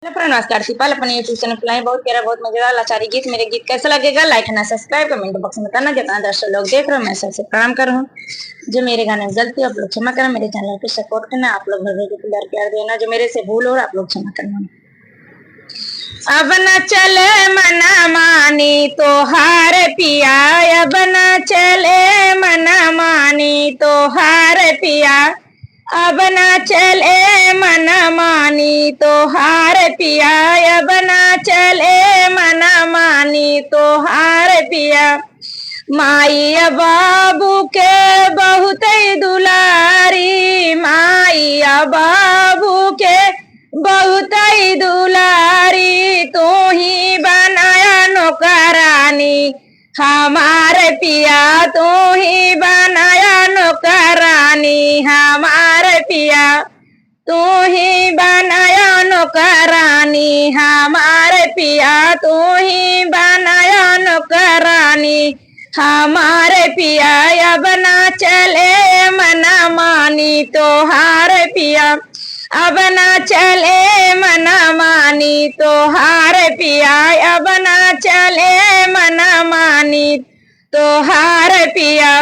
नमस्कार सिपाल अपने YouTube channel पर बहुत प्यारा बहुत मजेदार लाचारी गीत मेरे गीत कैसा लगेगा लाइक करना सब्सक्राइब कमेंट बॉक्स में करना। जितना दर्शक लोग देख रहे हो मैं सबसे प्रणाम कर रहा हूँ। जो मेरे गाने में गलती आप लोग क्षमा करना, मेरे चैनल पे सपोर्ट करना, आप लोग प्यार देना। जो मेरे से भूल हो आप लोग क्षमा करना। अब न चले मना मानी तो हार पिया, अब न चले मना मानी तो हार पिया, अब न चले मन मानी तो हार पिया, अब न चले मन मानी तो हार पिया। माई बाबू के बहुत दुलारी, माई बाबू के बहुत दुलारी, तू ही बनाया नौकरानी हमारे पिया, तू ही बनाया नौकरानी हमारे पिया, तू ही बनाया नौकरानी हमारे पिया, तू ही बनाया नौकरानी हमारे पिया। अब ना चले मना मानी तो हार पिया, अब ना चले मना मानी तो हार पिया, अब ना चले मना मानी तो हार पिया,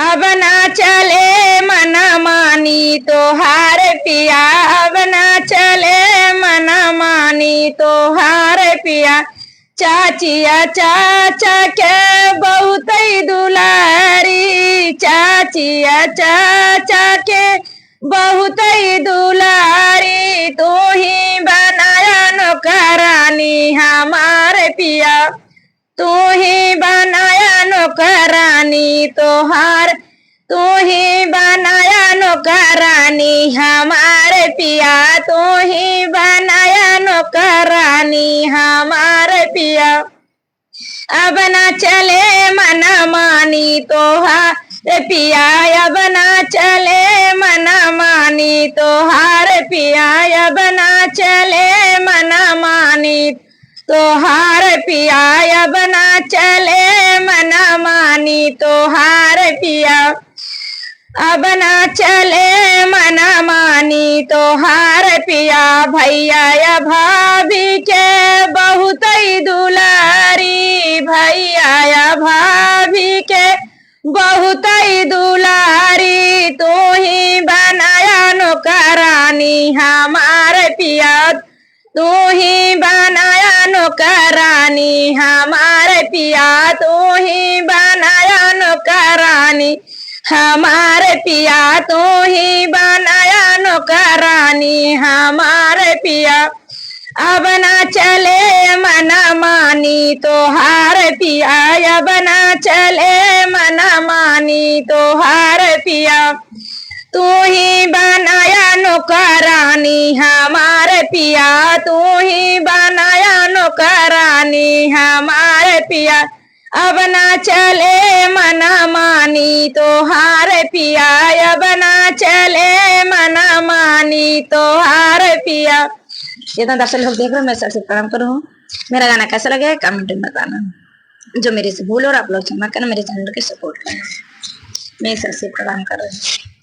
अब ना चले मना मानी तो हार पिया, अब ना चले मना मानी तो हार पिया। चाचिया चाचा के बहुत दुलारी, चाचिया चाचा के बहुत दुलारी, तू ही बनाया नौकरानी हमारे पिया, तू ही बनाया नौकरानी तोहार, तू ही बनाया नौकरानी हमारे पिया, तू ही बनाया नौकरानी हमारे पिया। अब ना चले मना मानी तो हार पिया, अब ना चले मना मानी तो हार पिया, अब ना चले मना मानी तो हार पिया, अब ना चले मना मानी तो हार पिया, अब ना चले मना मानी तो हार पिया। भैया या भाभी के बहुत दुलारी, भैया या भाभी के बहुत दुलारी, तू ही बनाया नौकरानी हमारे पिया, तू ही बनाया नौकरानी हमारे पिया, तू ही बनाया नौकरानी हमारे पिया, तू ही बनाया नौकरानी हमारे पिया। अब ना चले मना मानी तो हार पिया, अब ना चले मना मानी तो हार पिया, तू ही बनाया नौकरानी हमारे पिया, तू ही बनाया नौकरानी हमारे पिया। अब ना चले मना मानी तो हार पिया, अब ना चले मना मानी तो हार पिया। जितना दर्शक लोग देख रहे हो मैं सबसे प्रणाम करूँ। मेरा गाना कैसा लगे कमेंट में बताना। जो मेरे से भूल और आप लोग क्षमा करना, मेरे चैनल के सपोर्ट करना। मैं सबसे प्रणाम कर रही हूँ।